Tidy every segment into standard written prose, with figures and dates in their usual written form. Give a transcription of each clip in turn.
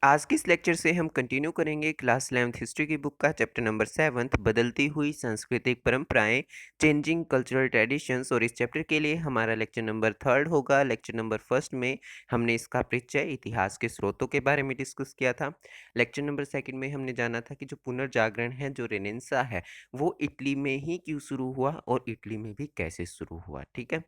आज के इस लेक्चर से हम कंटिन्यू करेंगे क्लास 11th हिस्ट्री की बुक का चैप्टर नंबर 7 बदलती हुई सांस्कृतिक परंपराएं, चेंजिंग कल्चरल ट्रेडिशंस। और इस चैप्टर के लिए हमारा लेक्चर नंबर 3 होगा। लेक्चर नंबर 1 में हमने इसका परिचय, इतिहास के स्रोतों के बारे में डिस्कस किया था। लेक्चर नंबर 2 में हमने जाना था कि जो पुनर्जागरण है, जो रेनेसां है, वो इटली में ही क्यों शुरू हुआ और इटली में भी कैसे शुरू हुआ। ठीक है।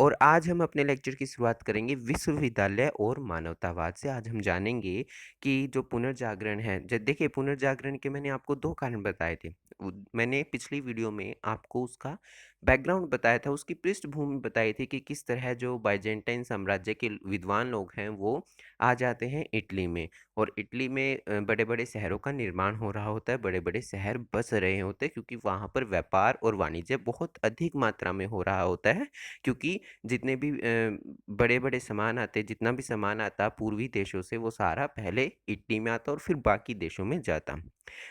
और आज हम अपने लेक्चर की शुरुआत करेंगे विश्वविद्यालय और मानवतावाद से। आज हम जानेंगे कि जो पुनर्जागरण है, देखिए, पुनर्जागरण के मैंने आपको दो कारण बताए थे। मैंने पिछली वीडियो में आपको उसका बैकग्राउंड बताया था, उसकी पृष्ठभूमि बताई थी कि किस तरह जो बाइजेंटाइन साम्राज्य के विद्वान लोग हैं वो आ जाते हैं इटली में। और इटली में बड़े बड़े शहरों का निर्माण हो रहा होता है, बड़े बड़े शहर बस रहे होते हैं, क्योंकि वहाँ पर व्यापार और वाणिज्य बहुत अधिक मात्रा में हो रहा होता है। क्योंकि जितने भी बड़े-बड़े सामान आते, जितना भी सामान आता पूर्वी देशों से, वो सारा पहले इटली में आता और फिर बाकी देशों में जाता।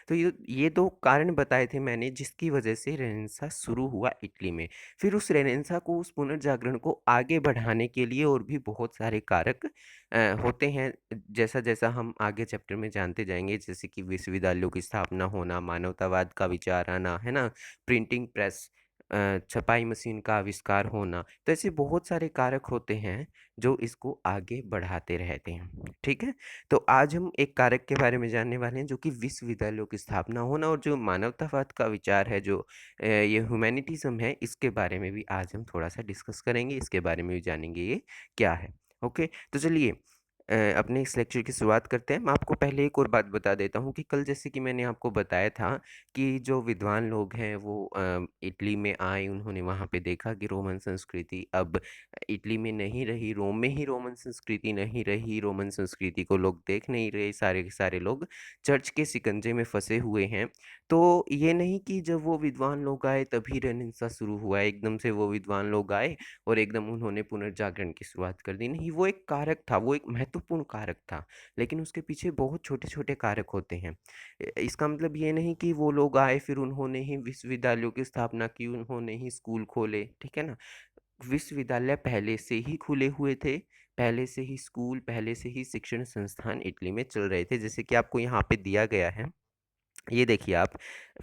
तो ये 2 कारण बताए थे मैंने, जिसकी वजह से रेनेसां शुरू हुआ इटली में। फिर उस रेनेसां को, उस पुनर्जागरण को आगे बढ़ाने के लिए और भी बहुत सारे कारक होते हैं। जैसा-जैसा हम आगे चैप्टर में जानते जाएँगे, जैसे कि विश्वविद्यालयों की स्थापना होना, मानवतावाद का विचार आना, है ना? प्रिंटिंग प्रेस, छपाई मशीन का आविष्कार होना। तो ऐसे बहुत सारे कारक होते हैं जो इसको आगे बढ़ाते रहते हैं। ठीक है। तो आज हम एक कारक के बारे में जानने वाले हैं, जो कि विश्वविद्यालयों की स्थापना होना, और जो मानवतावाद का विचार है, जो ये ह्यूमैनिटिज्म है, इसके बारे में भी आज हम थोड़ा सा डिस्कस करेंगे। इसके बारे में भी जानेंगे ये क्या है। ओके। तो चलिए अपने इस लेक्चर की शुरुआत करते हैं। मैं आपको पहले एक और बात बता देता हूँ कि कल जैसे कि मैंने आपको बताया था कि जो विद्वान लोग हैं वो इटली में आए, उन्होंने वहाँ पे देखा कि रोमन संस्कृति अब इटली में नहीं रही, रोम में ही रोमन संस्कृति नहीं रही, रोमन संस्कृति को लोग देख नहीं रहे, सारे के सारे लोग चर्च के शिकंजे में फंसे हुए हैं। तो ये नहीं कि जब वो विद्वान लोग आए तभी रेनेसां शुरू हुआ, एकदम से वो विद्वान लोग आए और एकदम उन्होंने पुनर्जागरण की शुरुआत कर दी। नहीं, वो एक कारक था, वो एक महत्वपूर्ण कारक था, लेकिन उसके पीछे बहुत छोटे-छोटे कारक होते हैं। इसका मतलब ये नहीं कि वो लोग आए फिर उन्होंने ही विश्वविद्यालयों की स्थापना की, उन्होंने ही स्कूल खोले, ठीक है ना? विश्वविद्यालय पहले से ही खुले हुए थे, पहले से ही स्कूल, पहले से ही शिक्षण संस्थान इटली में चल रहे थे, जैसे कि आपको यहाँ पे दिया गया है। ये देखिए आप,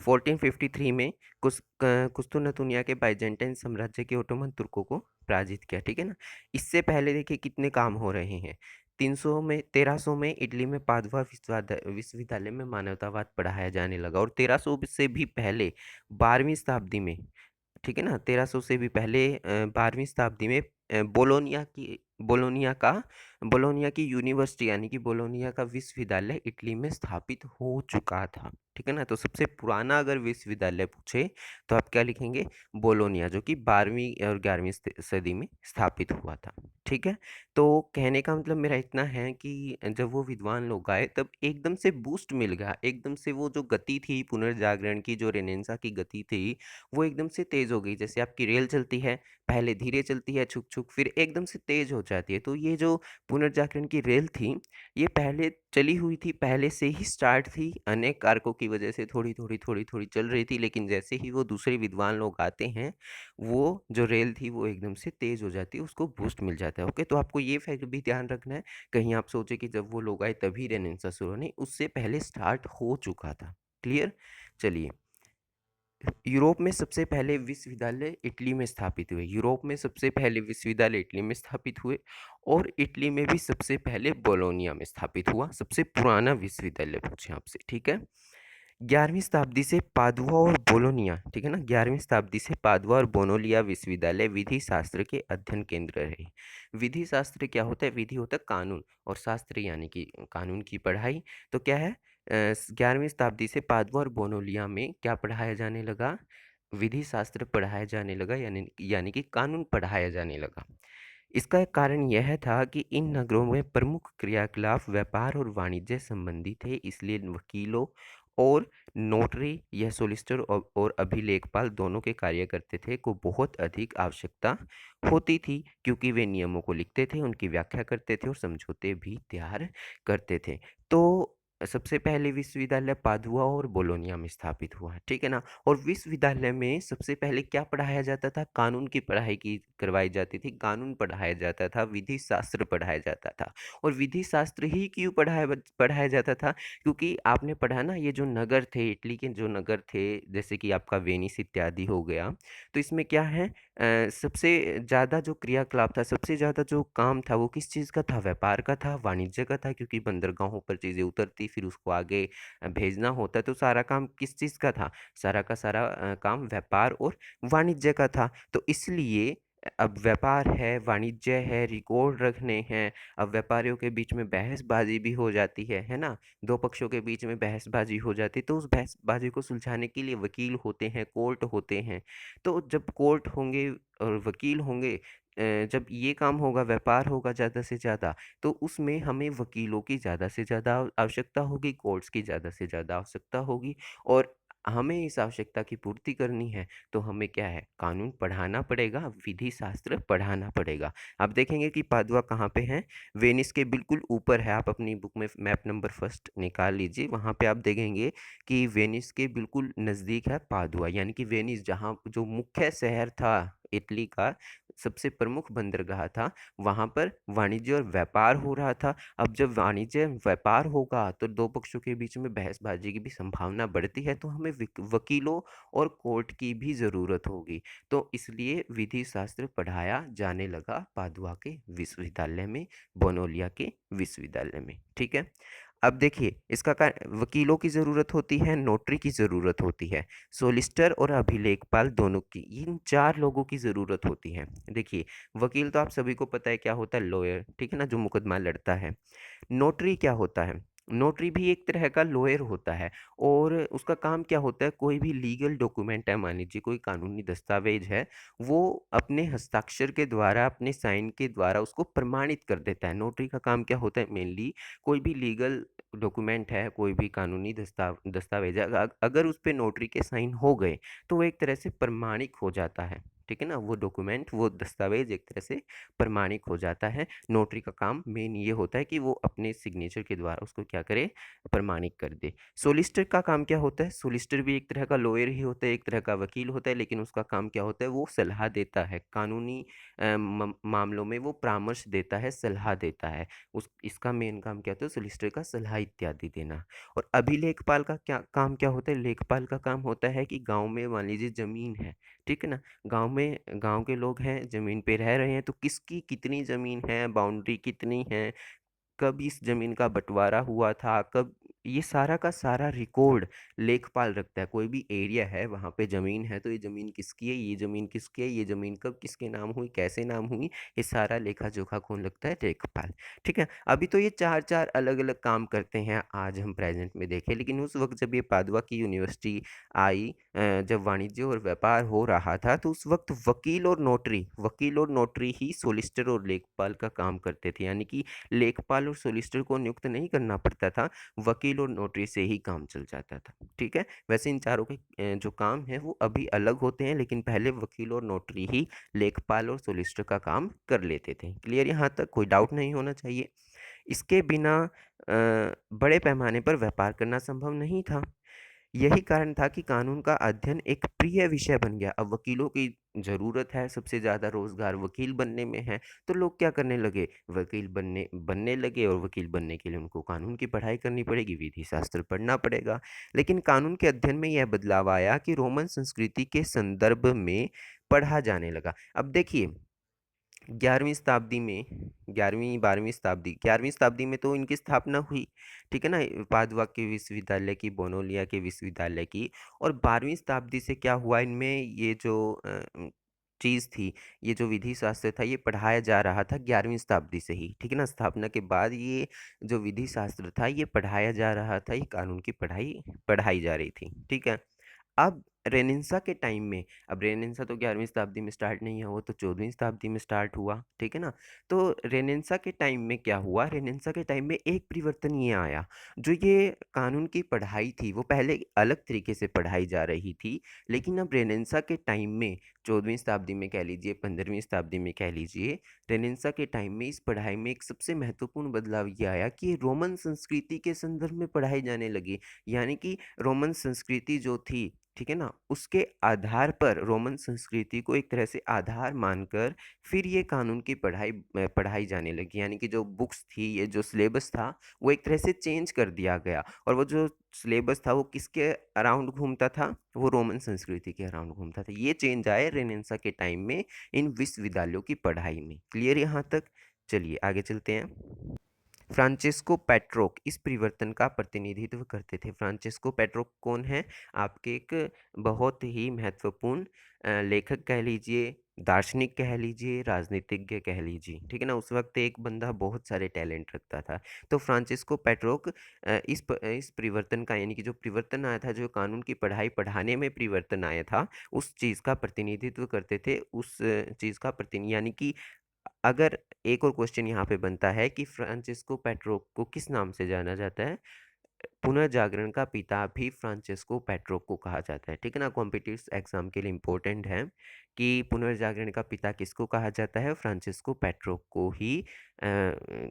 1453 में कुस्तुनतुनिया के बाइजेंटाइन साम्राज्य के ओटोमन तुर्कों को पराजित किया, ठीक है ना? इससे पहले देखिए कितने काम हो रहे हैं। 1300 में इटली में पादुआ विश्वविद्यालय में मानवतावाद पढ़ाया जाने लगा, और 1300 से भी पहले 12वीं शताब्दी में, ठीक है ना? 1300 से भी पहले 12वीं शताब्दी में बोलोनिया की यूनिवर्सिटी, यानी कि बोलोनिया का विश्वविद्यालय इटली में स्थापित हो चुका था। ठीक है ना? तो सबसे पुराना अगर विश्वविद्यालय पूछे तो आप क्या लिखेंगे? बोलोनिया, जो कि 12वीं और 11वीं सदी में स्थापित हुआ था। ठीक है? तो कहने का मतलब मेरा इतना है कि जब वो विद्वान लोग आए तब एकदम से बूस्ट मिल गया, एकदम से वो जो गति थी पुनर्जागरण की, जो रेनेसां की गति थी, वो एकदम से तेज़ हो गई। जैसे आपकी रेल चलती है, पहले धीरे चलती है छुक-छुक, फिर एकदम से तेज़ हो जाती है। तो ये जो पुनर्जागरण की रेल थी, ये पहले चली हुई थी, पहले से ही स्टार्ट थी, अनेक कारकों की वजह से थोड़ी-थोड़ी, थोड़ी-थोड़ी चल रही थी, लेकिन जैसे ही वो दूसरे विद्वान लोग आते हैं, वो जो रेल थी वो एकदम से तेज़ हो जाती है, उसको बूस्ट मिल जाता है। ओके, तो आपको ये फैक्ट भी ध्यान रखना है, कहीं आप सोचे कि जब वो लोग आए तभी रेनेसां शुरू, नहीं, उससे पहले स्टार्ट हो चुका था। क्लियर? चलिए, यूरोप में सबसे पहले विश्वविद्यालय इटली में स्थापित हुए, यूरोप में सबसे पहले विश्वविद्यालय इटली में स्थापित हुए, और इटली में भी सबसे पहले बोलोनिया में स्थापित हुआ। सबसे पुराना विश्वविद्यालय पूछे आपसे, ठीक है? 11वीं शताब्दी से पादुआ और बोलोनिया, ठीक है ना? 11वीं शताब्दी से पादुआ और बोनोलिया विश्वविद्यालय विधि शास्त्र के अध्ययन केंद्र रहे। विधि शास्त्र क्या होता है? विधि होता है कानून, और शास्त्र यानी कि कानून की पढ़ाई। तो क्या है, 11वीं शताब्दी से पादुआ और बोनोलिया में क्या पढ़ाया जाने लगा? विधि शास्त्र पढ़ाया जाने लगा, यानी यानी कि कानून पढ़ाया जाने लगा। इसका एक कारण यह था कि इन नगरों में प्रमुख क्रियाकलाप व्यापार और वाणिज्य संबंधी थे, इसलिए वकीलों और नोटरी या सोलिसिटर और अभिलेखपाल दोनों के कार्य करते थे को बहुत अधिक आवश्यकता होती थी, क्योंकि वे नियमों को लिखते थे, उनकी व्याख्या करते थे और समझौते भी तैयार करते थे। तो सबसे पहले विश्वविद्यालय पादुआ और बोलोनिया में स्थापित हुआ, ठीक है ना? और विश्वविद्यालय में सबसे पहले क्या पढ़ाया जाता था? कानून की पढ़ाई की करवाई जाती थी, कानून पढ़ाया जाता था, विधि शास्त्र पढ़ाया जाता था। और विधि शास्त्र ही क्यों पढ़ाया जाता था? क्योंकि आपने पढ़ा ना, ये जो नगर थे, इटली के जो नगर थे, जैसे कि आपका वेनिस इत्यादि हो गया, तो इसमें क्या है, सबसे ज़्यादा जो क्रियाकलाप था, सबसे ज़्यादा जो काम था, वो किस चीज़ का था? व्यापार का था, वाणिज्य का था, क्योंकि बंदरगाहों पर चीज़ें उतरती, फिर उसको आगे भेजना होता, तो सारा काम किस चीज़ का था? सारा का सारा काम व्यापार और वाणिज्य का था। तो इसलिए अब व्यापार है, वाणिज्य है, रिकॉर्ड रखने हैं, अब व्यापारियों के बीच में बहसबाजी भी हो जाती है ना? 2 पक्षों के बीच में बहसबाजी हो जाती है, तो उस बहसबाजी को सुलझाने के लिए वकील होते हैं, कोर्ट होते हैं। तो जब कोर्ट होंगे और वकील होंगे, जब ये काम होगा, व्यापार होगा ज़्यादा से ज़्यादा, तो उसमें हमें वकीलों की ज़्यादा से ज़्यादा आवश्यकता होगी, कोर्ट्स की ज़्यादा से ज़्यादा आवश्यकता होगी। और हमें इस आवश्यकता की पूर्ति करनी है, तो हमें क्या है, कानून पढ़ाना पड़ेगा, विधि शास्त्र पढ़ाना पड़ेगा। आप देखेंगे कि पादुआ कहाँ पे है? वेनिस के बिल्कुल ऊपर है। आप अपनी बुक में मैप नंबर फर्स्ट निकाल लीजिए, वहाँ पे आप देखेंगे कि वेनिस के बिल्कुल नज़दीक है पादुआ, यानी कि वेनिस जहाँ जो मुख्य शहर था इटली का, सबसे प्रमुख बंदरगाह था, वहाँ पर वाणिज्य और व्यापार हो रहा था। अब जब वाणिज्य व्यापार होगा, तो 2 पक्षों के बीच में बहसबाजी की भी संभावना बढ़ती है, तो हमें वकीलों और कोर्ट की भी ज़रूरत होगी। तो इसलिए विधि शास्त्र पढ़ाया जाने लगा पादुआ के विश्वविद्यालय में, बोलोनिया के विश्वविद्यालय में, ठीक है? अब देखिए, इसका वकीलों की ज़रूरत होती है, नोटरी की ज़रूरत होती है, सोलिसिटर और अभिलेखपाल दोनों की, इन 4 लोगों की ज़रूरत होती है। देखिए, वकील तो आप सभी को पता है क्या होता है, लॉयर, ठीक है ना, जो मुकदमा लड़ता है। नोटरी क्या होता है? नोटरी भी एक तरह का लॉयर होता है, और उसका काम क्या होता है, कोई भी लीगल डॉक्यूमेंट है, मान लीजिए कोई कानूनी दस्तावेज है, वो अपने हस्ताक्षर के द्वारा, अपने साइन के द्वारा उसको प्रमाणित कर देता है। नोटरी का काम क्या होता है मेनली, कोई भी लीगल डॉक्यूमेंट है, कोई भी कानूनी दस्तावेज है, अगर उस पे नोटरी के साइन हो गए, तो वो एक तरह से प्रमाणिक हो जाता है, ठीक है ना? वो डॉक्यूमेंट, वो दस्तावेज एक तरह से प्रमाणिक हो जाता है। नोटरी का काम मेन ये होता है कि वो अपने सिग्नेचर के द्वारा उसको क्या करे, प्रमाणिक कर दे। सोलिसिटर का काम क्या होता है? सोलिसिटर भी एक तरह का लॉयर ही होता है, एक तरह का वकील होता है, लेकिन उसका काम क्या होता है, वो सलाह देता है, कानूनी मामलों में वो परामर्श देता है, सलाह देता है। उस इसका मेन काम क्या होता है? सोलिसिटर का सलाह इत्यादि देना। और अभिलेखपाल का क्या काम क्या होता है? लेखपाल का काम होता है कि गांव में मान लीजिए जमीन है, ठीक है ना, गांव के लोग हैं, ज़मीन पे रह रहे हैं, तो किसकी कितनी ज़मीन है, बाउंड्री कितनी है, कब इस ज़मीन का बँटवारा हुआ था, कब, ये सारा का सारा रिकॉर्ड लेखपाल रखता है। कोई भी एरिया है, वहाँ पे ज़मीन है, तो ये ज़मीन किसकी है, ये ज़मीन किसकी है, ये ज़मीन कब किसके नाम हुई, कैसे नाम हुई, ये सारा लेखा-जोखा कौन रखता है? लेखपाल, ठीक है? अभी तो ये 4-4 अलग-अलग काम करते हैं, आज हम प्रेज़ेंट में देखें, लेकिन उस वक़्त जब ये पादुआ की यूनिवर्सिटी आई, जब वाणिज्य और व्यापार हो रहा था, तो उस वक़्त वकील और नोटरी ही सोलिसिटर और लेखपाल का काम करते थे, यानी कि लेखपाल और सोलिसिटर को नियुक्त नहीं करना पड़ता था, वकील और नोटरी से ही काम चल जाता था, ठीक है? वैसे इन चारों के जो काम हैं वो अभी अलग होते हैं, लेकिन पहले वकील और नोटरी ही लेखपाल और सोलिसिटर का काम कर लेते थे। क्लियर यहाँ तक? कोई डाउट नहीं होना चाहिए। इसके बिना बड़े पैमाने पर व्यापार करना संभव नहीं था। यही कारण था कि कानून का अध्ययन एक प्रिय विषय बन गया। अब वकीलों की ज़रूरत है, सबसे ज़्यादा रोज़गार वकील बनने में है, तो लोग क्या करने लगे? वकील बनने बनने लगे, और वकील बनने के लिए उनको कानून की पढ़ाई करनी पड़ेगी, विधि शास्त्र पढ़ना पड़ेगा। लेकिन कानून के अध्ययन में यह बदलाव आया कि रोमन संस्कृति के संदर्भ में पढ़ा जाने लगा। अब देखिए, 11वीं शताब्दी में, 11वीं शताब्दी में तो इनकी स्थापना हुई, ठीक है ना? पादुआ के विश्वविद्यालय की, बोलोनिया के विश्वविद्यालय की। और 12वीं शताब्दी से क्या हुआ, इनमें ये जो चीज़ थी, ये जो विधि शास्त्र था, ये पढ़ाया जा रहा था 11वीं शताब्दी से ही, ठीक है ना? स्थापना के बाद ये जो विधि शास्त्र था, ये पढ़ाया जा रहा था, ये कानून की पढ़ाई पढ़ाई जा रही थी, ठीक है? अब रेनेसां के टाइम में, अब रेनेसां तो 11वीं शताब्दी में स्टार्ट नहीं हुआ, वो तो 14वीं शताब्दी में स्टार्ट हुआ, ठीक है ना। तो रेनेसां के टाइम में क्या हुआ, रेनेसां के टाइम में एक परिवर्तन ये आया, जो ये कानून की पढ़ाई थी वो पहले अलग तरीके से पढ़ाई जा रही थी, लेकिन अब रेनेसां के टाइम में 14वीं शताब्दी में कह लीजिए, 15वीं शताब्दी में कह लीजिए, रेनेसां के टाइम में इस पढ़ाई में एक सबसे महत्वपूर्ण बदलाव ये आया कि रोमन संस्कृति के संदर्भ में पढ़ाई जाने लगी। यानी कि रोमन संस्कृति जो थी, ठीक है ना, उसके आधार पर रोमन संस्कृति को एक तरह से आधार मानकर फिर ये कानून की पढ़ाई जाने लगी। यानी कि जो बुक्स थी, ये जो सिलेबस था, वो एक तरह से चेंज कर दिया गया, और वो जो सिलेबस था वो किसके अराउंड घूमता था, वो रोमन संस्कृति के अराउंड घूमता था। ये चेंज आए रेनेसां के टाइम में इन विश्वविद्यालयों की पढ़ाई में। क्लियर यहाँ तक? चलिए आगे चलते हैं। फ्रांचेस्को पेट्रोक इस परिवर्तन का प्रतिनिधित्व करते थे। फ्रांचेस्को पेट्रोक कौन है? आपके एक बहुत ही महत्वपूर्ण लेखक कह लीजिए, दार्शनिक कह लीजिए, राजनीतिज्ञ कह लीजिए, ठीक है ना। उस वक्त एक बंदा बहुत सारे टैलेंट रखता था। तो फ्रांचेस्को पेट्रोक इस परिवर्तन का, यानी कि जो परिवर्तन आया था, जो कानून की पढ़ाई पढ़ाने में परिवर्तन आया था, उस चीज़ का प्रतिनिधित्व करते थे। उस चीज़ का यानी कि अगर एक और क्वेश्चन यहाँ पे बनता है कि फ्रांसिस्को पेट्रो को किस नाम से जाना जाता है? पुनर्जागरण का पिता भी फ्रांसिस्को पेट्रो को कहा जाता है, ठीक है ना। कॉम्पिटिटिव एग्जाम के लिए इम्पोर्टेंट है कि पुनर्जागरण का पिता किसको कहा जाता है? फ्रांसिस्को पेट्रो को ही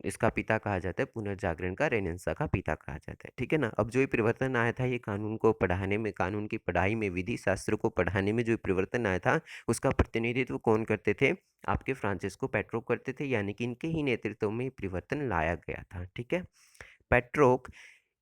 इसका पिता कहा जाता है, पुनर्जागरण का, रेनेसां का पिता कहा जाता है, ठीक है ना। अब जो ये परिवर्तन आया था, ये कानून को पढ़ाने में, कानून की पढ़ाई में, विधि शास्त्र को पढ़ाने में जो ये परिवर्तन आया था, उसका प्रतिनिधित्व कौन करते थे? आपके फ्रांसिस्को पेट्रो करते थे, यानी कि इनके ही नेतृत्व में परिवर्तन लाया गया था, ठीक है। पेट्रोक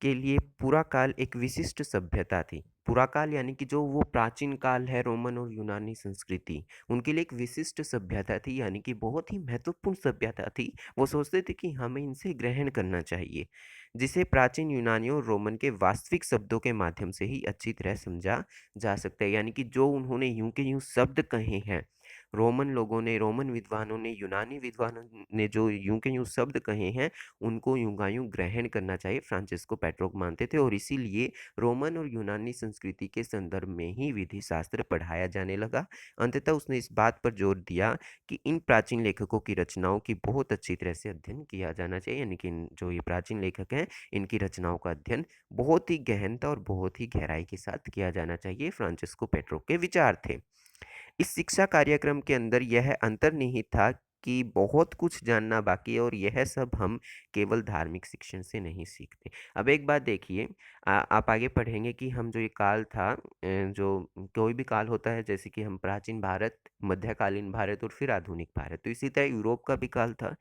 के लिए पूरा काल एक विशिष्ट सभ्यता थी। पूरा काल यानी कि जो वो प्राचीन काल है, रोमन और यूनानी संस्कृति, उनके लिए एक विशिष्ट सभ्यता थी, यानी कि बहुत ही महत्वपूर्ण सभ्यता थी। वो सोचते थे कि हमें इनसे ग्रहण करना चाहिए, जिसे प्राचीन यूनानियों और रोमन के वास्तविक शब्दों के माध्यम से ही अच्छी तरह समझा जा सकता है। यानी कि जो उन्होंने यूं के यूं शब्द कहे हैं, रोमन लोगों ने, रोमन विद्वानों ने, यूनानी विद्वानों ने जो यूं के यूं शब्द कहे हैं, उनको यूं का यूं ग्रहण करना चाहिए, फ्रांसिस्को पेट्रोक मानते थे। और इसीलिए रोमन और यूनानी संस्कृति के संदर्भ में ही विधि शास्त्र पढ़ाया जाने लगा। अंततः उसने इस बात पर जोर दिया कि इन प्राचीन लेखकों की रचनाओं की बहुत अच्छी तरह से अध्ययन किया जाना चाहिए। यानी कि जो ये प्राचीन लेखक हैं, इनकी रचनाओं का अध्ययन बहुत ही गहनता और बहुत ही गहराई के साथ किया जाना चाहिए। फ्रांसिस्को पेट्रोक के विचार थे। इस शिक्षा कार्यक्रम के अंदर यह अंतर्निहित था कि बहुत कुछ जानना बाकी है, और यह सब हम केवल धार्मिक शिक्षण से नहीं सीखते। अब एक बात देखिए, आप आगे पढ़ेंगे कि हम जो ये काल था, जो कोई भी काल होता है, जैसे कि हम प्राचीन भारत, मध्यकालीन भारत और फिर आधुनिक भारत, तो इसी तरह यूरोप का भी काल था।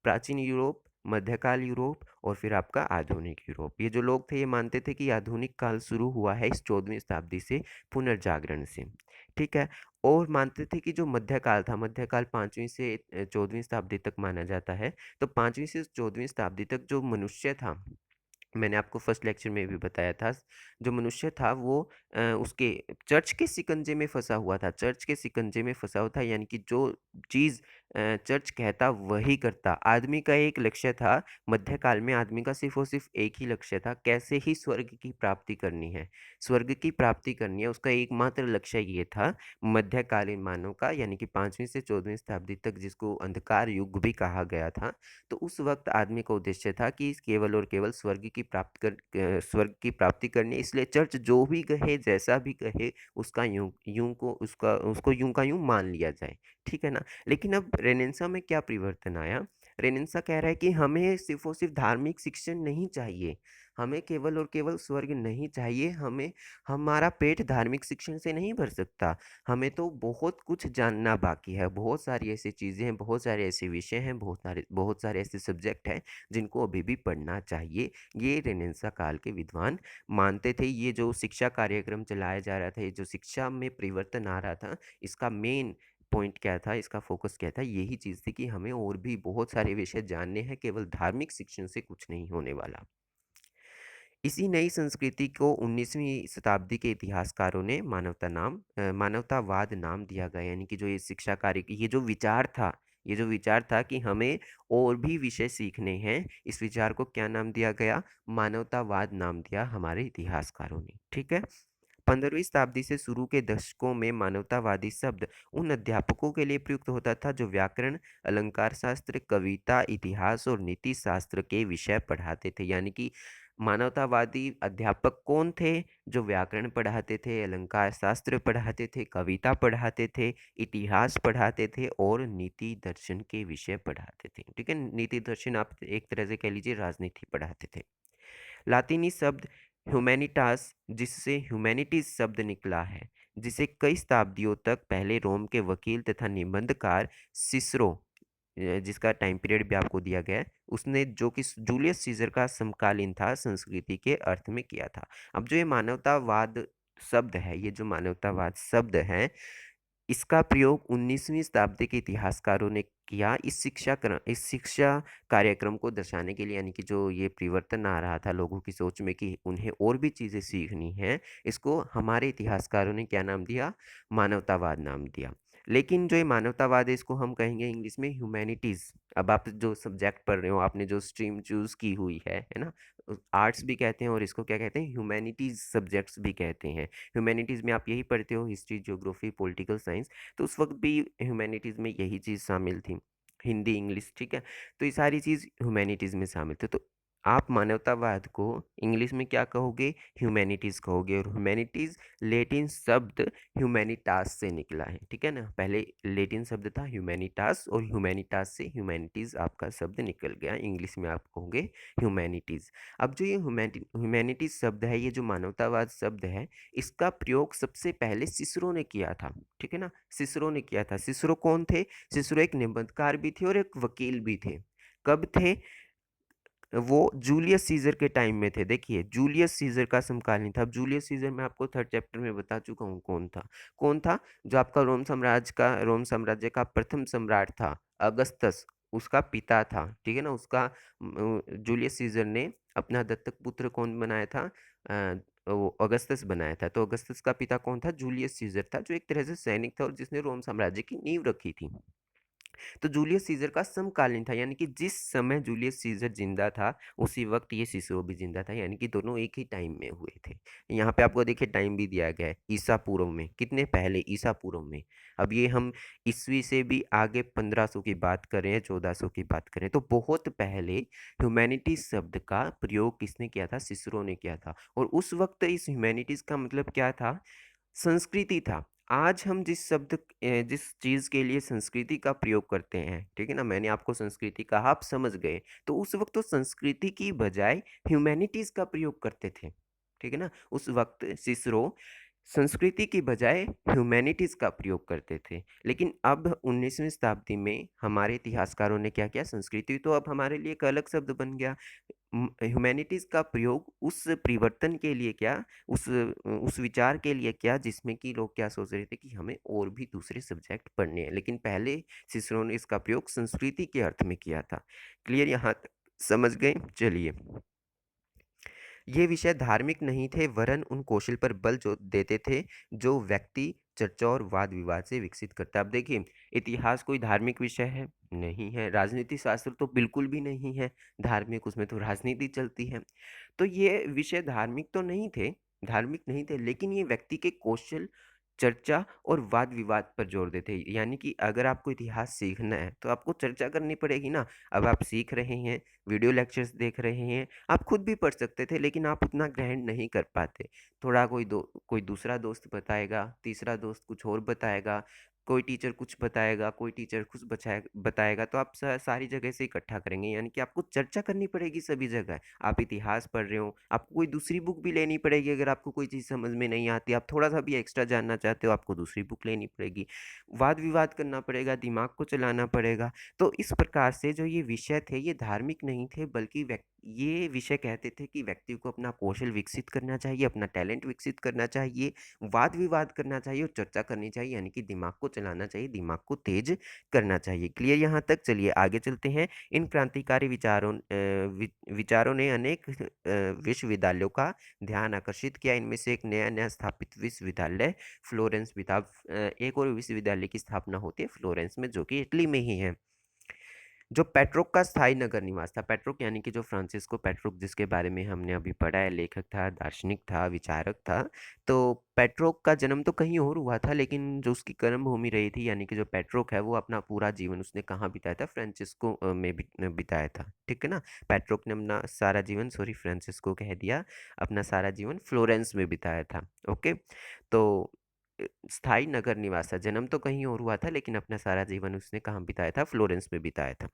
प्राचीन यूरोप, मध्यकाल यूरोप और फिर आपका आधुनिक यूरोप। ये जो लोग थे, ये मानते थे कि आधुनिक काल शुरू हुआ है इस 14वीं शताब्दी से, पुनर्जागरण से, ठीक है। और मानते थे कि जो मध्यकाल था, मध्यकाल 5वीं से 14वीं शताब्दी तक माना जाता है। तो 5वीं से 14वीं शताब्दी तक जो मनुष्य था, मैंने आपको फर्स्ट लेक्चर में भी बताया था, जो मनुष्य था वो उसके चर्च के शिकंजे में फंसा हुआ था, चर्च के शिकंजे में फंसा हुआ था। यानी कि जो चीज़ चर्च कहता वही करता। आदमी का एक लक्ष्य था, मध्यकाल में आदमी का सिर्फ और सिर्फ एक ही लक्ष्य था, कैसे ही स्वर्ग की प्राप्ति करनी है, स्वर्ग की प्राप्ति करनी है, उसका एकमात्र लक्ष्य ये था। मध्यकालीन मानव का, यानी कि 5वीं से 14वीं शताब्दी तक, जिसको अंधकार युग भी कहा गया था, तो उस वक्त आदमी का उद्देश्य था कि केवल और केवल स्वर्ग की प्राप्ति करनी है। इसलिए चर्च जो भी कहे, जैसा भी कहे, उसका यूं यूं को उसका उसको यूं का यूं मान लिया जाए, ठीक है ना। लेकिन अब रेनेसां में क्या परिवर्तन आया? रेनेसां कह रहा है कि हमें सिर्फ और सिर्फ धार्मिक शिक्षण नहीं चाहिए, हमें केवल और केवल स्वर्ग नहीं चाहिए, हमें, हमारा पेट धार्मिक शिक्षण से नहीं भर सकता, हमें तो बहुत कुछ जानना बाकी है, बहुत सारी ऐसी चीज़ें हैं, बहुत सारे ऐसे विषय हैं, बहुत सारे ऐसे सब्जेक्ट हैं जिनको अभी भी पढ़ना चाहिए। ये रेनेसां काल के विद्वान मानते थे। ये जो शिक्षा कार्यक्रम चलाया जा रहा था, ये जो शिक्षा में परिवर्तन आ रहा था, इसका मेन पॉइंट क्या था, इसका फोकस क्या था? यही चीज़ थी कि हमें और भी बहुत सारे विषय जानने हैं, केवल धार्मिक शिक्षण से कुछ नहीं होने वाला। इसी नई संस्कृति को 19वीं शताब्दी के इतिहासकारों ने मानवतावाद नाम दिया गया। यानी कि जो ये शिक्षा कार्य, ये जो विचार था, ये जो विचार था कि हमें और भी विषय सीखने हैं, इस विचार को क्या नाम दिया गया? मानवतावाद नाम दिया हमारे इतिहासकारों ने, ठीक है। 15वीं शताब्दी से शुरू के दशकों में मानवतावादी शब्द उन अध्यापकों के लिए प्रयुक्त होता था जो व्याकरण, अलंकार शास्त्र, कविता, इतिहास और नीति शास्त्र के विषय पढ़ाते थे। यानी कि मानवतावादी अध्यापक कौन थे? जो व्याकरण पढ़ाते थे, अलंकार शास्त्र पढ़ाते थे, कविता पढ़ाते थे, इतिहास पढ़ाते थे और नीति दर्शन के विषय पढ़ाते थे। ठीक है, नीति दर्शन आप एक तरह से कह लीजिए राजनीति पढ़ाते थे। लातिनी शब्द ह्यूमैनिटास, जिससे ह्यूमैनिटीज शब्द निकला है, जिसे कई शताब्दियों तक पहले रोम के वकील तथा निबंधकार सिसरो, जिसका टाइम पीरियड भी आपको दिया गया है, उसने, जो कि जूलियस सीजर का समकालीन था, संस्कृति के अर्थ में किया था। अब जो ये मानवतावाद शब्द है, ये जो मानवतावाद शब्द है, इसका प्रयोग 19वीं शताब्दी के इतिहासकारों ने किया इस शिक्षा कार्यक्रम को दर्शाने के लिए। यानी कि जो ये परिवर्तन आ रहा था लोगों की सोच में कि उन्हें और भी चीज़ें सीखनी है, इसको हमारे इतिहासकारों ने क्या नाम दिया? मानवतावाद नाम दिया। लेकिन जो ये मानवतावाद है, इसको हम कहेंगे इंग्लिश में ह्यूमैनिटीज़। अब आप जो सब्जेक्ट पढ़ रहे हो, आपने जो स्ट्रीम चूज़ की हुई है ना, आर्ट्स भी कहते हैं और इसको क्या कहते हैं? ह्यूमैनिटीज़ सब्जेक्ट्स भी कहते हैं। ह्यूमैनिटीज़ में आप यही पढ़ते हो, हिस्ट्री, ज्योग्राफी, पॉलिटिकल साइंस। तो उस वक्त भी ह्यूमैनिटीज़ में यही चीज़ शामिल थी, हिंदी, इंग्लिश। ठीक है, तो ये सारी चीज़ ह्यूमैनिटीज़ में शामिल थे। तो आप मानवतावाद को इंग्लिश में क्या कहोगे? ह्यूमैनिटीज़ कहोगे। और ह्यूमैनिटीज़ लेटिन शब्द ह्यूमैनिटास से निकला है। ठीक है ना, पहले लेटिन शब्द था ह्यूमैनिटास और ह्यूमैनिटास से ह्यूमैनिटीज़ आपका शब्द निकल गया। इंग्लिश में आप कहोगे ह्यूमैनिटीज़। अब जो ये ह्यूमैनिटीज़ शब्द है, ये जो मानवतावाद शब्द है, इसका प्रयोग सबसे पहले सिसरो ने किया था। ठीक है ना, सिसरो ने किया था। सिसरो कौन थे? सिसरो एक निबंधकार भी थे और एक वकील भी थे। कब थे? वो जूलियस सीजर के टाइम में थे। देखिए, जूलियस सीजर का समकालीन था। अब जूलियस सीजर मैं आपको थर्ड चैप्टर में बता चुका हूँ कौन था। कौन था? जो आपका रोम साम्राज्य का प्रथम सम्राट था, अगस्तस, उसका पिता था। ठीक है ना, उसका जूलियस सीजर ने अपना दत्तक पुत्र कौन बनाया था? वो अगस्तस बनाया था। तो अगस्तस का पिता कौन था? जूलियस सीजर था, जो एक तरह से सैनिक था और जिसने रोम साम्राज्य की नींव रखी थी। तो जूलियस सीजर का समकालीन था। यानी कि जिस समय जूलियस सीजर जिंदा था, उसी वक्त ये सिसरो भी जिंदा था। यानी कि दोनों एक ही टाइम में हुए थे। यहाँ पे आपको देखिए टाइम भी दिया गया है, ईसा पूर्व में। कितने पहले? ईसा पूर्व में। अब ये हम ईस्वी से भी आगे 1500 की बात करें, 1400 की बात करें, तो बहुत पहले ह्यूमैनिटीज शब्द का प्रयोग किसने किया था? सिसरो ने किया था। और उस वक्त इस ह्यूमैनिटीज का मतलब क्या था? संस्कृति था। आज हम जिस चीज़ के लिए संस्कृति का प्रयोग करते हैं, ठीक है ना, मैंने आपको संस्कृति कहा, आप समझ गए। तो उस वक्त तो संस्कृति की बजाय ह्यूमैनिटीज़ का प्रयोग करते थे। ठीक है ना, उस वक्त सिसरो संस्कृति की बजाय ह्यूमैनिटीज़ का प्रयोग करते थे। लेकिन अब 19वीं शताब्दी में हमारे इतिहासकारों ने क्या किया? संस्कृति तो अब हमारे लिए एक अलग शब्द बन गया। ह्यूमैनिटीज़ का प्रयोग उस परिवर्तन के लिए क्या, उस विचार के लिए क्या, जिसमें कि लोग क्या सोच रहे थे कि हमें और भी दूसरे सब्जेक्ट पढ़ने हैं। लेकिन पहले सिसरो ने इसका प्रयोग संस्कृति के अर्थ में किया था। क्लियर यहाँ तक? समझ गए? चलिए, ये विषय धार्मिक नहीं थे, वरन उन कौशल पर बल जो देते थे जो व्यक्ति चर्चा और वाद विवाद से विकसित करता है। अब देखिए, इतिहास कोई धार्मिक विषय है? नहीं है। राजनीति शास्त्र तो बिल्कुल भी नहीं है धार्मिक, उसमें तो राजनीति चलती है। तो ये विषय धार्मिक नहीं थे, लेकिन ये व्यक्ति के कौशल, चर्चा और वाद विवाद पर जोर देते हैं। यानी कि अगर आपको इतिहास सीखना है तो आपको चर्चा करनी पड़ेगी ना। अब आप सीख रहे हैं, वीडियो लेक्चर्स देख रहे हैं, आप खुद भी पढ़ सकते थे, लेकिन आप उतना ग्रहण नहीं कर पाते। थोड़ा कोई दूसरा दोस्त बताएगा, तीसरा दोस्त कुछ और बताएगा, कोई टीचर कुछ बताएगा, कोई टीचर कुछ बताएगा, तो आप सारी जगह से इकट्ठा करेंगे। यानी कि आपको चर्चा करनी पड़ेगी सभी जगह। आप इतिहास पढ़ रहे हो, आपको कोई दूसरी बुक भी लेनी पड़ेगी। अगर आपको कोई चीज़ समझ में नहीं आती, आप थोड़ा सा भी एक्स्ट्रा जानना चाहते हो, आपको दूसरी बुक लेनी पड़ेगी। वाद विवाद करना पड़ेगा, दिमाग को चलाना पड़ेगा। तो इस प्रकार से जो ये विषय थे, ये धार्मिक नहीं थे, बल्कि ये विषय कहते थे कि व्यक्ति को अपना कौशल विकसित करना चाहिए, अपना टैलेंट विकसित करना चाहिए, वाद विवाद करना चाहिए और चर्चा करनी चाहिए। यानी कि दिमाग को चलाना चाहिए, दिमाग को तेज करना चाहिए। क्लियर यहाँ तक? चलिए आगे चलते हैं। इन क्रांतिकारी विचारों ने अनेक विश्वविद्यालयों का ध्यान आकर्षित किया। इनमें से एक नया नया स्थापित विश्वविद्यालय फ्लोरेंस भी था। एक और विश्वविद्यालय की स्थापना होती है फ्लोरेंस में, जो कि इटली में ही है। जो पेट्रोक का स्थायी नगर निवास था, पेट्रोक यानी कि जो फ्रांसिस्को पेट्रोक जिसके बारे में हमने अभी पढ़ा है, लेखक था, दार्शनिक था, विचारक था। तो पेट्रोक का जन्म तो कहीं और हुआ था, लेकिन जो उसकी कर्म भूमि रही थी, यानी कि जो पेट्रोक है वो अपना पूरा जीवन उसने कहाँ बिताया था, फ्रांसिस्को में बिताया था। ठीक है ना। पेट्रोक ने अपना सारा जीवन, सॉरी फ्रांसिस्को कह दिया, अपना सारा जीवन फ्लोरेंस में बिताया था। ओके। तो स्थायी नगर निवास था, जन्म तो कहीं और हुआ था, लेकिन अपना सारा जीवन उसने कहाँ बिताया था, फ्लोरेंस में बिताया था।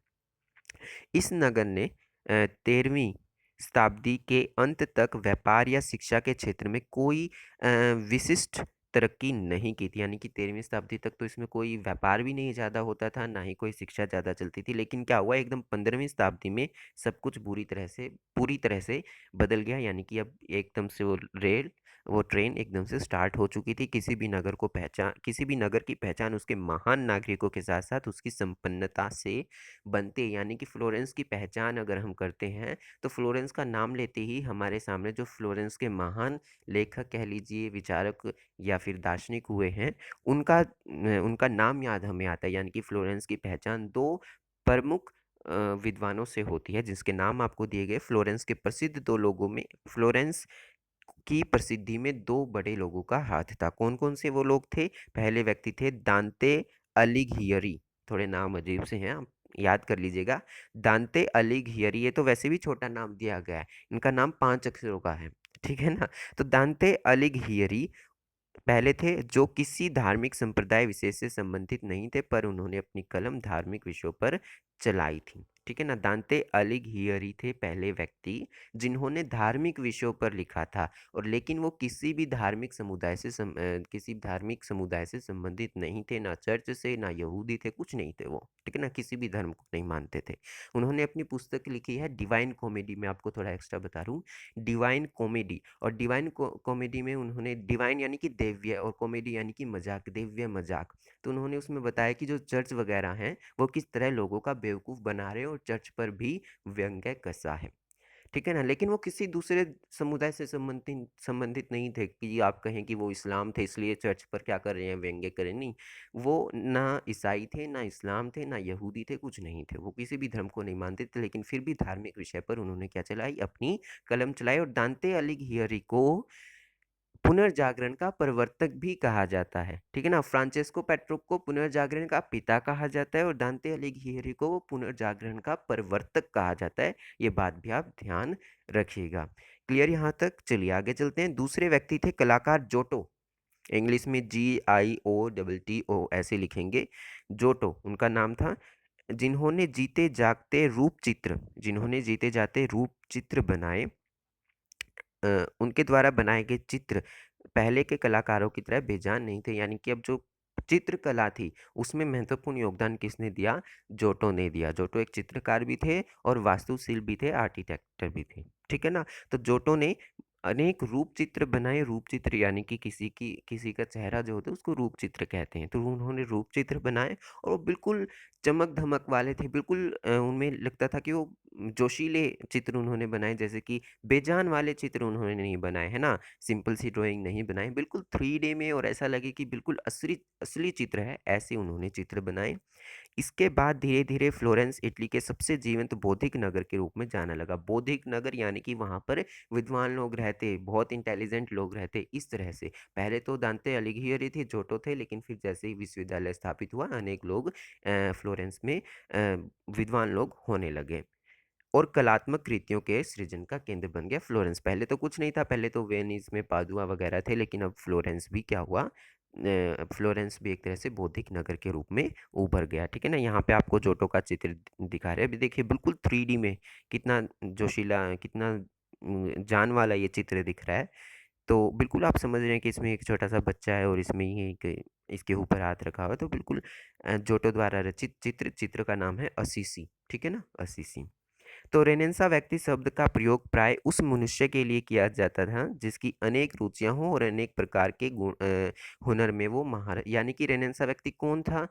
इस नगर ने 13वीं शताब्दी के अंत तक व्यापार या शिक्षा के क्षेत्र में कोई विशिष्ट तरक्की नहीं की थी, यानी कि 13वीं शताब्दी तक तो इसमें कोई व्यापार भी नहीं ज़्यादा होता था, ना ही कोई शिक्षा ज़्यादा चलती थी। लेकिन क्या हुआ, एकदम 15वीं शताब्दी में सब कुछ पूरी तरह से बदल गया, यानी कि अब एकदम से वो ट्रेन एकदम से स्टार्ट हो चुकी थी। किसी भी नगर की पहचान उसके महान नागरिकों के साथ साथ उसकी संपन्नता से बनते, यानी कि फ्लोरेंस की पहचान अगर हम करते हैं तो फ्लोरेंस का नाम लेते ही हमारे सामने जो फ्लोरेंस के महान लेखक कह लीजिए, विचारक या फिर दार्शनिक हुए हैं, उनका नाम याद हमें आता है। यानी कि फ्लोरेंस की पहचान दो प्रमुख विद्वानों से होती है, जिसके नाम आपको दिए गए। फ्लोरेंस के प्रसिद्ध दो लोगों में, फ्लोरेंस की प्रसिद्धि में दो बड़े लोगों का हाथ था। कौन कौन से वो लोग थे? पहले व्यक्ति थे दांते अलिघियरी। थोड़े नाम अजीब से हैं, आप याद कर लीजिएगा। दांते अलिघियरी, ये तो वैसे भी छोटा नाम दिया गया है, इनका नाम 5 अक्षरों का है। ठीक है ना। तो दांते अलिघियरी पहले थे, जो किसी धार्मिक संप्रदाय विशेष से संबंधित नहीं थे, पर उन्होंने अपनी कलम धार्मिक विषयों पर चलाई थी। ठीक है ना। दांते अलिघियरी थे पहले व्यक्ति जिन्होंने धार्मिक विषयों पर लिखा था, और लेकिन वो किसी धार्मिक समुदाय से संबंधित नहीं थे, ना चर्च से, ना यहूदी थे, कुछ नहीं थे वो। ठीक है ना। किसी भी धर्म को नहीं मानते थे। उन्होंने अपनी पुस्तक लिखी है डिवाइन कॉमेडी। में आपको थोड़ा एक्स्ट्रा बता दूं, डिवाइन कॉमेडी। और डिवाइन कॉमेडी में उन्होंने, डिवाइन यानी कि दिव्य और कॉमेडी यानी कि मजाक, दिव्य मजाक। तो उन्होंने उसमें बताया कि जो चर्च वगैरह हैं वो किस तरह लोगों का बेवकूफ़ बना रहे हैं, और चर्च पर भी व्यंग्य कसा है। ठीक है ना। लेकिन वो किसी दूसरे समुदाय से संबंधित नहीं थे कि आप कहें कि वो इस्लाम थे इसलिए चर्च पर क्या कर रहे हैं, व्यंग्य करें, नहीं। वो ना ईसाई थे, ना इस्लाम थे, ना यहूदी थे, कुछ नहीं थे। वो किसी भी धर्म को नहीं मानते थे, लेकिन फिर भी धार्मिक विषय पर उन्होंने क्या चलाई, अपनी कलम चलाई। और दांते अलिघियरी को पुनर्जागरण का प्रवर्तक भी कहा जाता है। ठीक है ना। फ्रांचेस्को पेट्रोक को पुनर्जागरण का पिता कहा जाता है, और दांते अलिघियरी को पुनर्जागरण का प्रवर्तक कहा जाता है। ये बात भी आप ध्यान रखिएगा। क्लियर यहाँ तक? चलिए आगे चलते हैं। दूसरे व्यक्ति थे कलाकार जोटो। इंग्लिश में GIOTTO ऐसे लिखेंगे। जोटो उनका नाम था, जिन्होंने जीते जाते रूप चित्र बनाए। उनके द्वारा बनाए गए चित्र पहले के कलाकारों की तरह बेजान नहीं थे, यानी कि अब जो चित्रकला थी उसमें महत्वपूर्ण योगदान किसने दिया? जोटो ने दिया। जोटो एक चित्रकार भी थे और वास्तुशिल्प भी थे, आर्किटेक्टर भी थे। ठीक है ना। तो जोटो ने अनेक रूप चित्र बनाए। रूप चित्र यानी कि किसी का चेहरा जो होता है उसको रूप चित्र कहते हैं। तो उन्होंने रूप चित्र बनाए, और वो बिल्कुल चमक धमक वाले थे, बिल्कुल उनमें लगता था कि वो जोशीले चित्र उन्होंने बनाए, जैसे कि बेजान वाले चित्र उन्होंने नहीं बनाए, है ना। सिंपल सी ड्राइंग नहीं बनाई, बिल्कुल 3D में, और ऐसा लगे कि बिल्कुल असली असली चित्र है, ऐसे उन्होंने चित्र बनाए। इसके बाद धीरे धीरे फ्लोरेंस इटली के सबसे जीवंत बौद्धिक नगर के रूप में जाना लगा। बौद्धिक नगर यानी कि वहाँ पर विद्वान लोग रहते, बहुत इंटेलिजेंट लोग रहते, इस तरह से। पहले तो दांते अलिघियरी थे, जोटो थे, लेकिन फिर जैसे ही विश्वविद्यालय स्थापित हुआ, अनेक लोग फ्लोरेंस में विद्वान लोग होने लगे, और कलात्मक कृतियों के सृजन का केंद्र बन गया फ्लोरेंस। पहले तो कुछ नहीं था, पहले तो वेनिस में पादुआ वगैरह थे, लेकिन अब फ्लोरेंस भी क्या हुआ, फ्लोरेंस भी एक तरह से बौद्धिक नगर के रूप में उभर गया। ठीक है ना। यहाँ पे आपको जोटो का चित्र दिखा रहे हैं, अभी देखिए बिल्कुल 3D में, कितना जोशीला, कितना जान वाला ये चित्र दिख रहा है। तो बिल्कुल आप समझ रहे हैं कि इसमें एक छोटा सा बच्चा है, और इसमें ही एक इसके ऊपर हाथ रखा हुआ है। तो बिल्कुल जोटो द्वारा रचित चित्र का नाम है असीसी। ठीक है ना, असीसी। तो रेनेसा व्यक्ति शब्द का प्रयोग प्राय उस मनुष्य के लिए किया जाता था जिसकी अनेक रुचियां हों और अनेक प्रकार के हुनर में वो महारत। यानी कि रेनेसा व्यक्ति कौन था?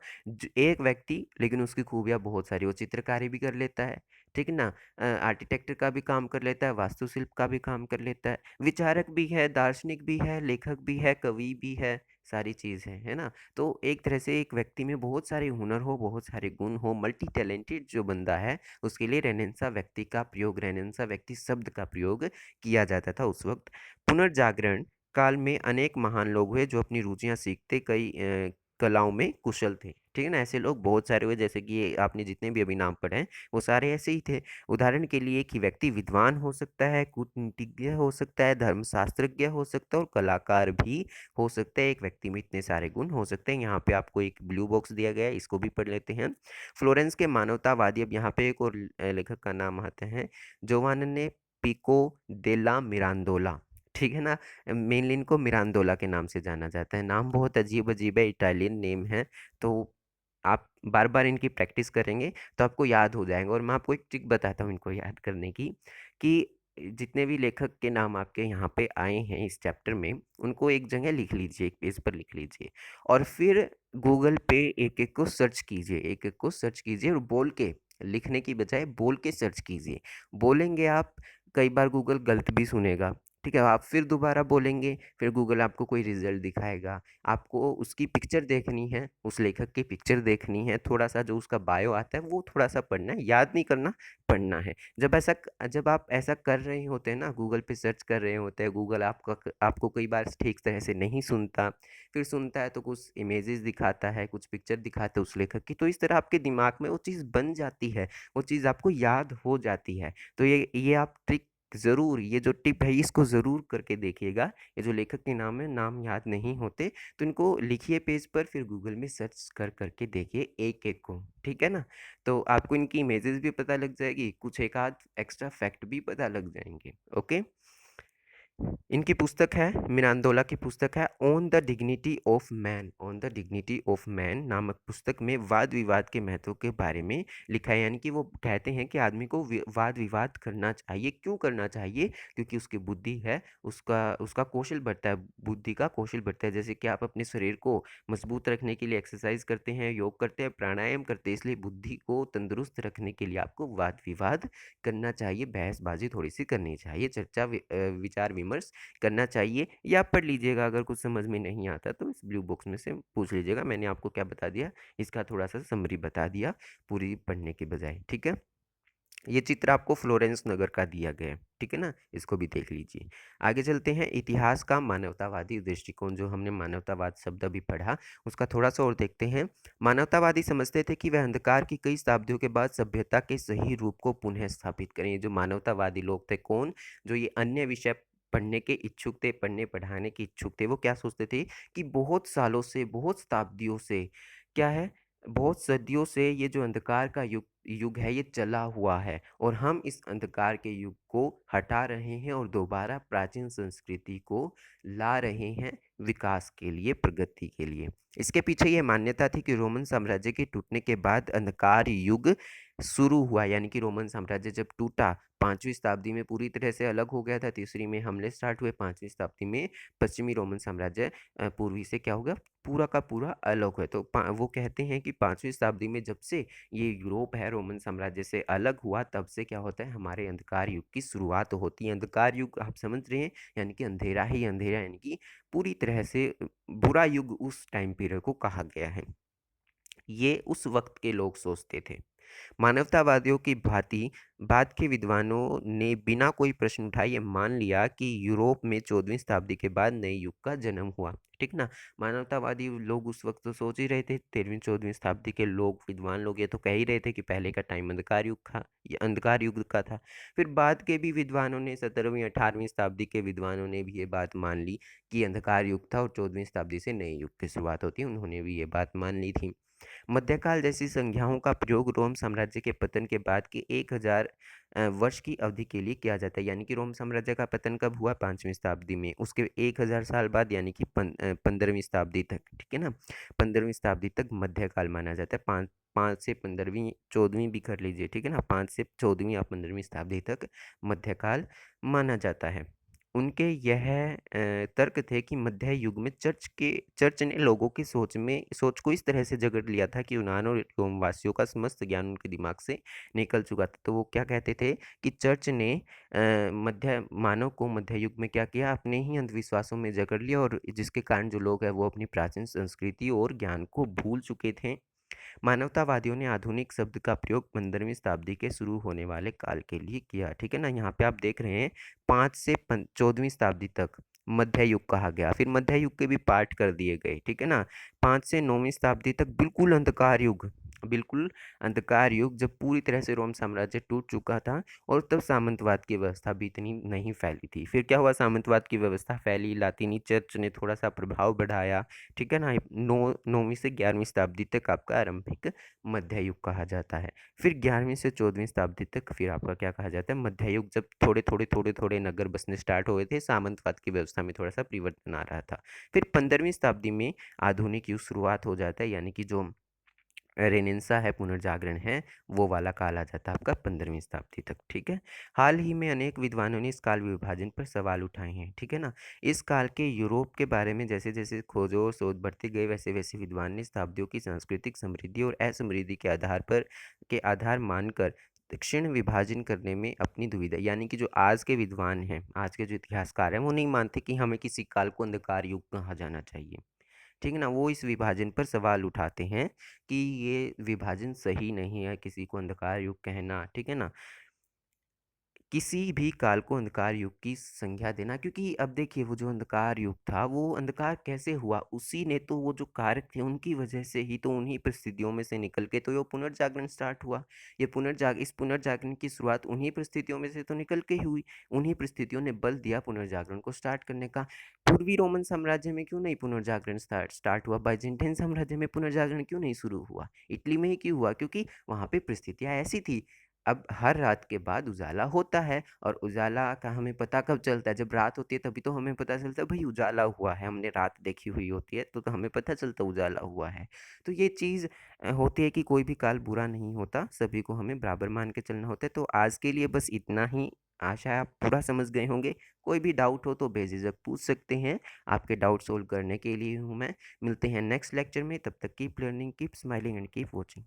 एक व्यक्ति, लेकिन उसकी खूबियां बहुत सारी। वो चित्रकारी भी कर लेता है, ठीक है ना, आर्किटेक्टर का भी काम कर लेता है, वास्तुशिल्प का भी काम कर लेता है, विचारक भी है, दार्शनिक भी है, लेखक भी है, कवि भी है, सारी चीज़ है ना? तो एक तरह से एक व्यक्ति में बहुत सारे हुनर हो, बहुत सारे गुण हो, मल्टी टैलेंटेड जो बंदा है, उसके लिए रेनेसां व्यक्ति का प्रयोग, रेनेसां व्यक्ति शब्द का प्रयोग किया जाता था उस वक़्त। पुनर्जागरण काल में अनेक महान लोग हुए जो अपनी रुचियाँ सीखते कई कलाओं में कुशल थे, ठीक है ना? ऐसे लोग बहुत सारे हुए, जैसे कि ये आपने जितने भी अभी नाम पढ़े हैं, वो सारे ऐसे ही थे। उदाहरण के लिए कि व्यक्ति विद्वान हो सकता है, कूटनीतिज्ञ हो सकता है, धर्मशास्त्रज्ञ हो सकता है और कलाकार भी हो सकता है। एक व्यक्ति में इतने सारे गुण हो सकते हैं। यहाँ पे आपको एक ब्लू बॉक्स दिया गया है, इसको भी पढ़ लेते हैं। फ्लोरेंस के मानवतावादी, अब यहाँ पे एक और लेखक का नाम आता है, जोवान्ने पिको डेला मिरांडोला, ठीक है ना? मेनली इनको मिरांडोला के नाम से जाना जाता है। नाम बहुत अजीब-अजीब है, इटालियन नेम है, तो आप बार-बार इनकी प्रैक्टिस करेंगे तो आपको याद हो जाएगा। और मैं आपको एक ट्रिक बताता हूँ इनको याद करने की, कि जितने भी लेखक के नाम आपके यहाँ पे आए हैं इस चैप्टर में, उनको एक जगह लिख लीजिए, एक पेज पर लिख लीजिए और फिर गूगल पे एक-एक को सर्च कीजिए, एक-एक को सर्च कीजिए और बोल के, लिखने की बजाय बोल के सर्च कीजिए। बोलेंगे आप, कई बार गूगल गलत भी सुनेगा, ठीक है? आप फिर दोबारा बोलेंगे, फिर गूगल आपको कोई रिज़ल्ट दिखाएगा। आपको उसकी पिक्चर देखनी है, उस लेखक की पिक्चर देखनी है, थोड़ा-सा जो उसका बायो आता है वो थोड़ा-सा पढ़ना है, याद नहीं करना, पढ़ना है। जब आप ऐसा कर रहे होते हैं ना, गूगल पे सर्च कर रहे होते हैं, गूगल आपको कई बार ठीक तरह से नहीं सुनता, फिर सुनता है तो कुछ इमेजेस दिखाता है, कुछ पिक्चर दिखाता है उस लेखक की, तो इस तरह आपके दिमाग में वो चीज़ बन जाती है, वो चीज़ आपको याद हो जाती है। तो ये आप ट्रिक ज़रूर, ये जो टिप है इसको ज़रूर करके देखिएगा। ये जो लेखक के नाम है, नाम याद नहीं होते तो इनको लिखिए पेज पर, फिर गूगल में सर्च कर देखिए एक-एक को, ठीक है ना? तो आपको इनकी इमेजेस भी पता लग जाएगी, कुछ एक आध एक्स्ट्रा फैक्ट भी पता लग जाएँगे, ओके? इनकी पुस्तक है, मिरांडोला की पुस्तक है on the dignity of man, on the dignity of man नामक पुस्तक में वाद विवाद के महत्व के बारे में लिखा है। यानी कि वो कहते हैं कि आदमी को वाद विवाद करना चाहिए। क्यों करना चाहिए? क्योंकि उसकी बुद्धि है, उसका उसका कौशल बढ़ता है, बुद्धि का कौशल बढ़ता है। जैसे कि आप अपने शरीर को मजबूत रखने के लिए एक्सरसाइज करते हैं, योग करते हैं, प्राणायाम करते हैं, इसलिए बुद्धि को तंदुरुस्त रखने के लिए आपको वाद विवाद करना चाहिए, बहसबाजी थोड़ी सी करनी चाहिए, चर्चा विचार विमर्श करना चाहिए। या आप पढ़ लीजिएगा, अगर कुछ समझ में नहीं आता तो इस ब्लू बॉक्स में से पूछ लीजिएगा। मैंने आपको क्या बता दिया, इसका थोड़ा सा समरी बता दिया पूरी पढ़ने के बजाय, ठीक है? ये चित्र आपको फ्लोरेंस नगर का दिया गया है, ठीक है ना? इसको भी देख लीजिए। आगे चलते हैं, इतिहास का मानवतावादी दृष्टिकोण। जो हमने मानवतावाद शब्द अभी पढ़ा, उसका थोड़ा सा और देखते हैं। मानवतावादी समझते थे कि वह अंधकार की कई शताब्दियों के बाद सभ्यता के सही रूप को पुनः स्थापित करें। ये जो मानवतावादी लोग थे, कौन? जो ये अन्य विषय पढ़ने के इच्छुक थे, पढ़ने पढ़ाने के इच्छुक थे, वो क्या सोचते थे कि बहुत सालों से, बहुत शताब्दियों से, क्या है, बहुत सदियों से ये जो अंधकार का युग युग है ये चला हुआ है, और हम इस अंधकार के युग को हटा रहे हैं और दोबारा प्राचीन संस्कृति को ला रहे हैं, विकास के लिए, प्रगति के लिए। इसके पीछे ये मान्यता थी कि रोमन साम्राज्य के टूटने के बाद अंधकार युग शुरू हुआ। यानी कि रोमन साम्राज्य जब टूटा, 5वीं शताब्दी में पूरी तरह से अलग हो गया था, तीसरी में हमले स्टार्ट हुए, 5वीं शताब्दी में पश्चिमी रोमन साम्राज्य पूर्वी से क्या होगा, पूरा का पूरा अलग है। तो वो कहते हैं कि 5वीं शताब्दी में जब से ये यूरोप है रोमन साम्राज्य से अलग हुआ, तब से क्या होता है, हमारे अंधकार युग की शुरुआत होती है। अंधकार युग आप समझ रहे हैं, यानी कि अंधेरा ही अंधेरा, यानी कि पूरी तरह से बुरा युग उस टाइम पीरियड को कहा गया है। ये उस वक्त के लोग सोचते थे। मानवतावादियों की भांति बाद के विद्वानों ने बिना कोई प्रश्न उठाए ये मान लिया कि यूरोप में 14वीं शताब्दी के बाद नए युग का जन्म हुआ, ठीक ना? मानवतावादी लोग उस वक्त तो सोच ही रहे थे, 13वीं 14वीं शताब्दी के लोग, विद्वान लोग ये तो कह ही रहे थे कि पहले का टाइम अंधकार युग था, ये अंधकार युग का था। फिर बाद के भी विद्वानों ने, 17वीं 18वीं शताब्दी के विद्वानों ने भी ये बात मान ली कि अंधकार युग था और 14वीं शताब्दी से नए युग की शुरुआत होती है, उन्होंने भी ये बात मान ली थी। मध्यकाल जैसी संज्ञाओं का प्रयोग रोम साम्राज्य के पतन के बाद के 1000 वर्ष की अवधि के लिए किया जाता है। यानी कि रोम साम्राज्य का पतन कब हुआ, 5वीं शताब्दी में, उसके 1000 साल बाद, यानी कि 15वीं शताब्दी तक, ठीक है ना? 15वीं शताब्दी तक मध्यकाल माना जाता है। 5 से 15वीं 14वीं भी कर लीजिए, ठीक है ना? 5 से 14वीं या 15वीं शताब्दी तक मध्यकाल माना जाता है। उनके यह तर्क थे कि मध्य युग में चर्च ने लोगों की सोच को इस तरह से जकड़ लिया था कि यूनान और रोमवासियों का समस्त ज्ञान उनके दिमाग से निकल चुका था। तो वो क्या कहते थे कि चर्च ने मध्य मानव को मध्य युग में क्या किया, अपने ही अंधविश्वासों में जकड़ लिया, और जिसके कारण जो लोग हैं वो अपनी प्राचीन संस्कृति और ज्ञान को भूल चुके थे। मानवतावादियों ने आधुनिक शब्द का प्रयोग 15वीं शताब्दी के शुरू होने वाले काल के लिए किया। ठीक है ना, यहाँ पे आप देख रहे हैं 5 से 14वीं शताब्दी तक मध्य युग कहा गया, फिर मध्य युग के भी पार्ट कर दिए गए। ठीक है ना, 5 से 9वीं शताब्दी तक बिल्कुल अंधकार युग, जब पूरी तरह से रोम साम्राज्य टूट चुका था और तब सामंतवाद की व्यवस्था भी इतनी नहीं फैली थी। फिर क्या हुआ, सामंतवाद की व्यवस्था फैली, लातीनी चर्च ने थोड़ा सा प्रभाव बढ़ाया। ठीक है ना, 9वीं से 11वीं शताब्दी तक आपका आरंभिक मध्य युग कहा जाता है। फिर 11वीं से 14वीं शताब्दी तक फिर आपका क्या कहा जाता है, मध्य युग, जब थोड़े नगर बसने स्टार्ट हुए थे, सामंतवाद की व्यवस्था में थोड़ा सा परिवर्तन आ रहा था। फिर 15वीं शताब्दी में आधुनिक युग शुरुआत हो जाता है, यानी कि जो रेनेसां है, पुनर्जागरण है, वो वाला काल आ जाता है आपका 15वीं शताब्दी तक। ठीक है, हाल ही में अनेक विद्वानों ने इस काल विभाजन पर सवाल उठाए हैं। ठीक है ना, इस काल के यूरोप के बारे में जैसे जैसे खोजो और शोध बढ़ते गए, वैसे वैसे विद्वान ने शताब्दियों की सांस्कृतिक समृद्धि और असमृद्धि के आधार मानकर दक्षिण विभाजन करने में अपनी दुविधा, यानी कि जो आज के विद्वान हैं, आज के जो इतिहासकार हैं, वो नहीं मानते कि हमें किसी काल को अंधकार युग कहा जाना चाहिए। ठीक है ना, वो इस विभाजन पर सवाल उठाते हैं कि ये विभाजन सही नहीं है, किसी को अंधकार युग कहना। ठीक है ना, किसी भी काल को अंधकार युग की संज्ञा देना, क्योंकि अब देखिए वो जो अंधकार युग था, वो अंधकार कैसे हुआ, उसी ने तो, वो जो कारक थे उनकी वजह से ही तो, उन्हीं परिस्थितियों में से निकल के तो ये पुनर्जागरण स्टार्ट हुआ। इस पुनर्जागरण की शुरुआत उन्हीं परिस्थितियों में से तो निकल के ही हुई। उन्हीं परिस्थितियों ने बल दिया पुनर्जागरण को स्टार्ट करने का। पूर्वी रोमन साम्राज्य में क्यों नहीं पुनर्जागरण स्टार्ट हुआ, बाइजेंटाइन साम्राज्य में पुनर्जागरण क्यों नहीं शुरू हुआ, इटली में ही क्यों हुआ, क्योंकि वहाँ पे परिस्थितियाँ ऐसी थी। अब हर रात के बाद उजाला होता है, और उजाला का हमें पता कब चलता है, जब रात होती है, तभी तो हमें पता चलता है भाई उजाला हुआ है, हमने रात देखी हुई होती है तो हमें पता चलता उजाला हुआ है। तो ये चीज़ होती है कि कोई भी काल बुरा नहीं होता, सभी को हमें बराबर मान के चलना होता है। तो आज के लिए बस इतना ही, आशा है आप पूरा समझ गए होंगे। कोई भी डाउट हो तो बेझिझक पूछ सकते हैं, आपके डाउट सोल्व करने के लिए हूँ मैं। मिलते हैं नेक्स्ट लेक्चर में, तब तक keep learning, keep smiling and keep watching.